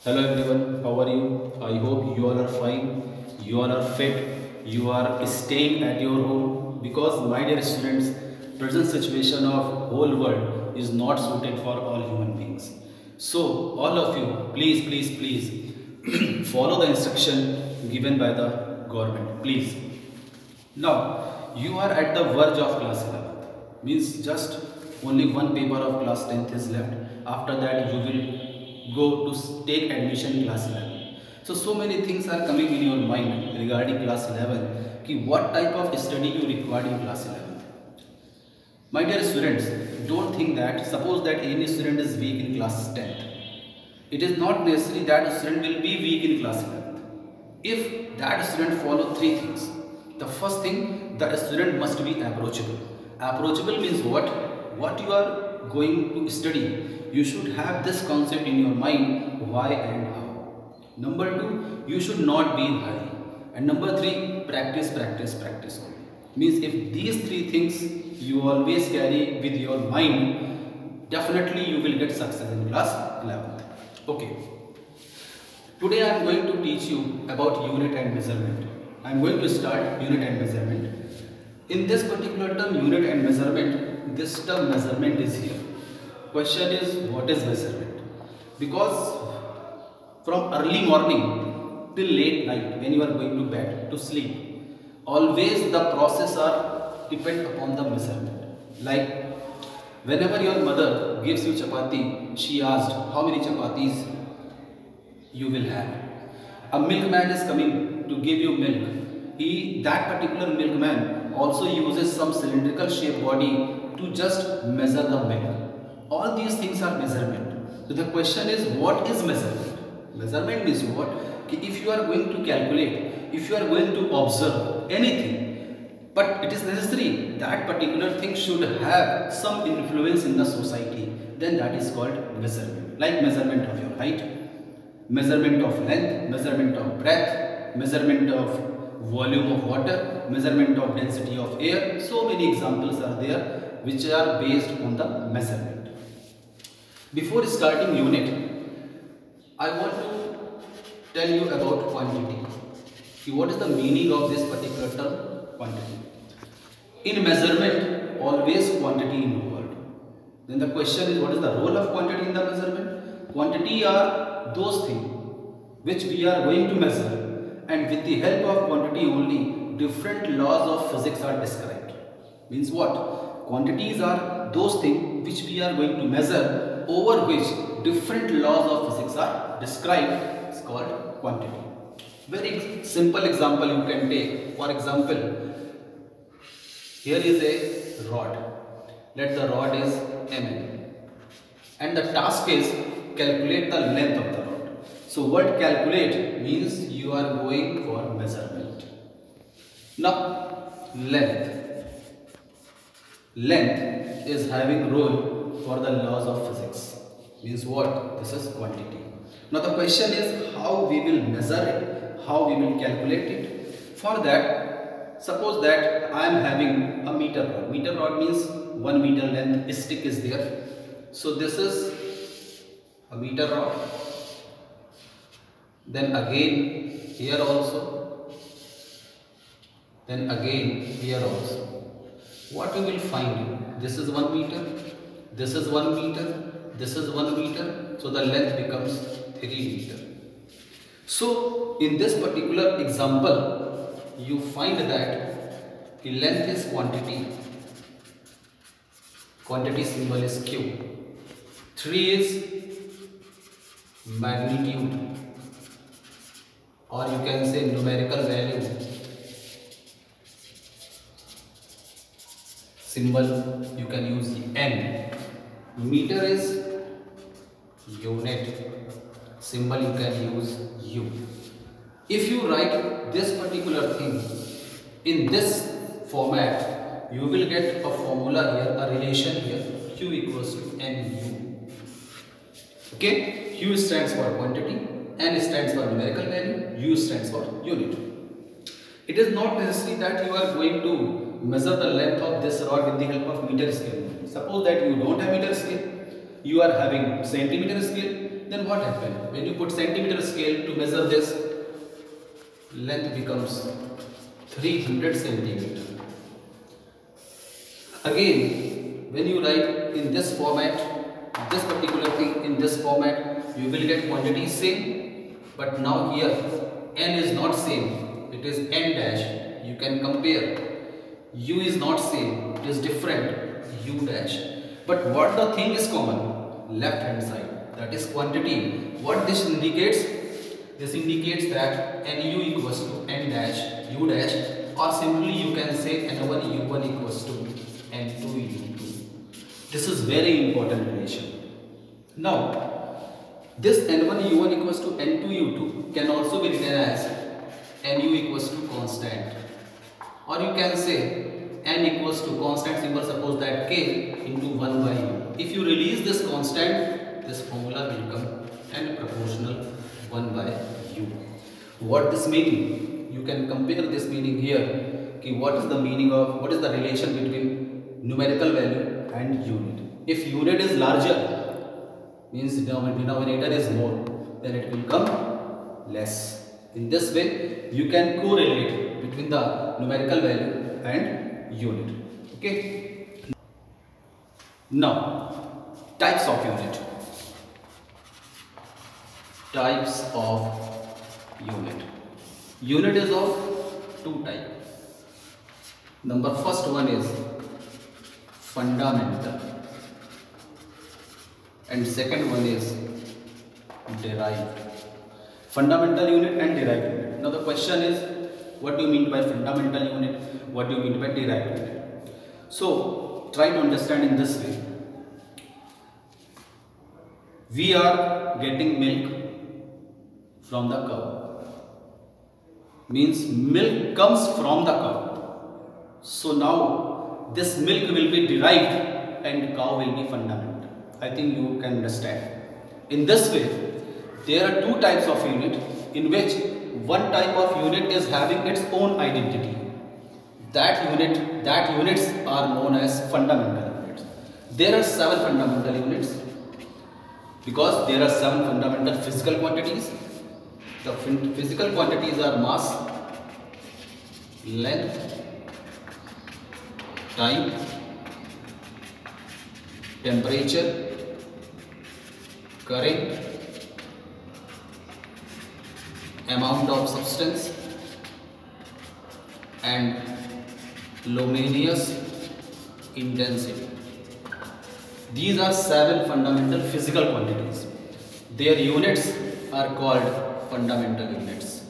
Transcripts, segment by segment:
Hello everyone, how are you? I hope you all are fine, you all are fit, you are staying at your home because my dear students, present situation of whole world is not suited for all human beings. So all of you, please follow the instruction given by the government, please. Now, you are at the verge of class 11th. Means just only one paper of class 10th is left. After that, you will go to take admission in class 11. So many things are coming in your mind regarding class 11. Ki what type of study you require in class 11th. My dear students, don't think that, suppose that any student is weak in class 10th. It is not necessary that a student will be weak in class 11th. If that student follow three things, the first thing, that a student must be approachable. Approachable means what? What you are going to study, you should have this concept in your mind, why and how. Number two, you should not be in hurry. And number three, practice only. Means if these three things you always carry with your mind, definitely you will get success in class 11th. Okay. Today I am going to teach you about unit and measurement. I am going to start unit and measurement. In this particular term, unit and measurement, this term measurement is here. Question is, what is measurement? Because from early morning till late night, when you are going to bed to sleep, always the process are depend upon the measurement. Like whenever your mother gives you chapati, she asked how many chapatis you will have. A milkman is coming to give you milk. That particular milkman also uses some cylindrical shaped body to just measure the milk. All these things are measurement. So the question is, what is measurement? Measurement means what? If you are going to calculate, if you are going to observe anything, but it is necessary that particular thing should have some influence in the society, then that is called measurement. Like measurement of your height, measurement of length, measurement of breadth, measurement of volume of water, measurement of density of air. So many examples are there which are based on the measurement. Before starting unit, I want to tell you about quantity. What is the meaning of this particular term? Quantity. In measurement, always quantity involved. Then the question is, what is the role of quantity in the measurement? Quantity are those things which we are going to measure, and with the help of quantity only, different laws of physics are described. Means what? Quantities are those things which we are going to measure, over which different laws of physics are described. It's called quantity. Very simple example you can take. For example, here is a rod. Let the rod is mm, and the task is calculate the length of the rod. So what calculate means you are going for measurement. Now length. Length is having role for the laws of physics. Means what? This is quantity. Now the question is, how we will measure it, how we will calculate it. For that, suppose that I am having a meter rod. Meter rod means 1 meter length stick is there. So this is a meter rod. Then again here also. Then again here also. What you will find? This is 1 meter. This is 1 meter. This is 1 meter. So the length becomes 3 meter. So in this particular example, you find that the length is quantity. Quantity symbol is Q. 3 is magnitude, or you can say numerical value. Symbol you can use N. Meter is unit. Symbol you can use U. If you write this particular thing in this format, you will get a formula here, a relation here, Q equals to NU. Okay, Q stands for quantity, N stands for numerical value, U stands for unit. It is not necessary that you are going to measure the length of this rod with the help of meter scale. Suppose that you don't have meter scale, you are having centimeter scale, then what happened? When you put centimeter scale to measure this, length becomes 300 centimeter. Again, when you write in this format, this particular thing in this format, you will get quantity same, but now here n is not same, it is n dash. You can compare. U is not same, it is different, u dash. But what the thing is common? Left hand side, that is quantity. What this indicates? This indicates that nu equals to n dash u dash, or simply you can say n1 u1 equals to n2 u2. This is very important relation. Now, this n1 u1 equals to n2 u2 can also be written as nu equals to constant, or you can say n equals to constant symbol, suppose that k into 1 by u. If you release this constant, this formula will become n proportional 1 by u. What this meaning? You can compare this meaning here. What is the meaning of, what is the relation between numerical value and unit? If unit is larger, means denominator is more, then it will come less. In this way, you can correlate between the numerical value and unit. Okay. Now, types of unit. Types of unit. Unit is of two types. Number first one is fundamental, and second one is derived. Fundamental unit and derived unit. Now the question is, what do you mean by fundamental unit? What do you mean by derived unit? So try to understand in this way. We are getting milk from the cow. Means milk comes from the cow. So now this milk will be derived and cow will be fundamental. I think you can understand. In this way, there are two types of unit, in which one type of unit is having its own identity. That units are known as fundamental units. There are 7 fundamental units because there are 7 fundamental physical quantities. The physical quantities are mass, length, time, temperature, current, amount of substance, and luminous intensity. These are 7 fundamental physical quantities. Their units are called fundamental units.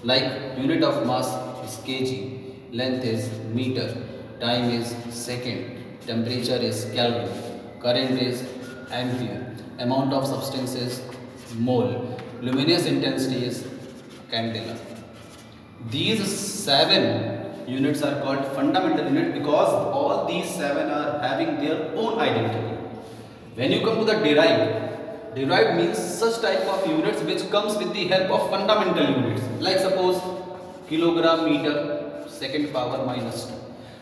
Like unit of mass is kg, length is meter, time is second, temperature is Kelvin, current is ampere, amount of substance is mole, luminous intensity is candela. These 7 units are called fundamental units because all these 7 are having their own identity. When you come to the derived means such type of units which comes with the help of fundamental units. Like suppose kilogram meter second power minus 2.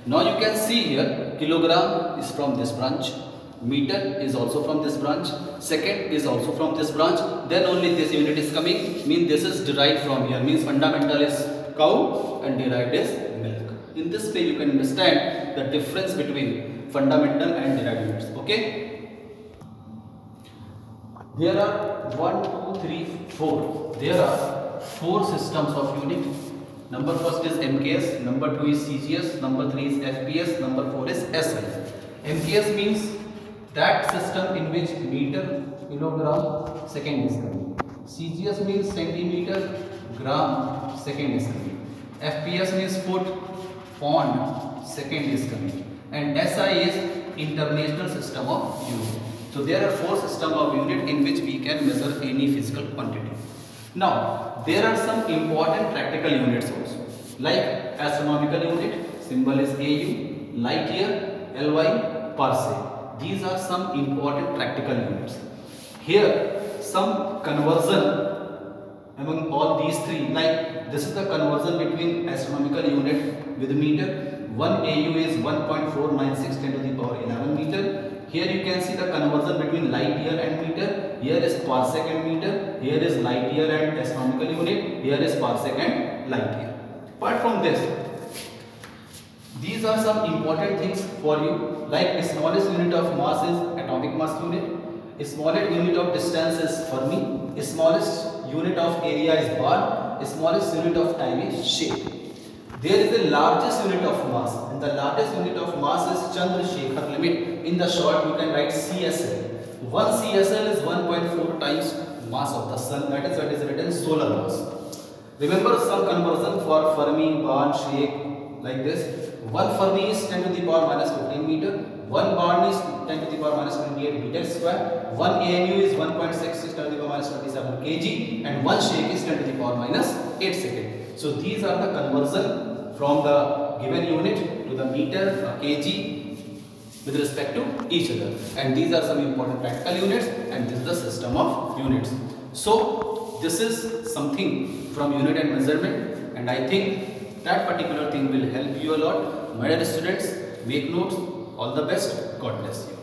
Now you can see here kilogram is from this branch, meter is also from this branch, second is also from this branch, then only this unit is coming, means this is derived from here, means fundamental is cow and derived is milk. In this way you can understand the difference between fundamental and derived units. Okay. There are 1, 2, 3, 4. There are 4 systems of unit. Number first is MKS, number 2 is CGS, number 3 is FPS, number 4 is SI. MKS means that system in which meter, kilogram, second is coming. CGS means centimeter, gram, second is coming. FPS means foot, pound, second is coming. And SI is International System of Unit. So there are 4 systems of unit in which we can measure any physical quantity. Now there are some important practical units also, like astronomical unit, symbol is AU, light year, LY, parsec. These are some important practical units. Here some conversion among all these 3, like this is the conversion between astronomical unit with meter. 1 AU is 1.496 10 to the power 11 meter. Here you can see the conversion between light year and meter. Here is parsec and meter, here is light year and astronomical unit, here is parsec and light year. Apart from this, these are some important things for you, like smallest unit of mass is atomic mass unit, smallest unit of distance is Fermi, smallest unit of area is bar, smallest unit of time is shape. There is the largest unit of mass, and the largest unit of mass is Chandrasekhar limit. In the short, you can write CSL. One CSL is 1.4 times mass of the sun. That is what is written solar mass. Remember some conversion for Fermi, Barn, Shake like this. One Fermi is 10 to the power minus 15 meter. One Barn is 10 to the power minus 28 meter square. One ANU is 1.66 10 to the power minus 27 kg, and one Shake is 10 to the power minus 8 second. So these are the conversion from the given unit to the meter, kg with respect to each other, and these are some important practical units, and this is the system of units. So this is something from unit and measurement, and I think that particular thing will help you a lot. My dear students, make notes. All the best. God bless you.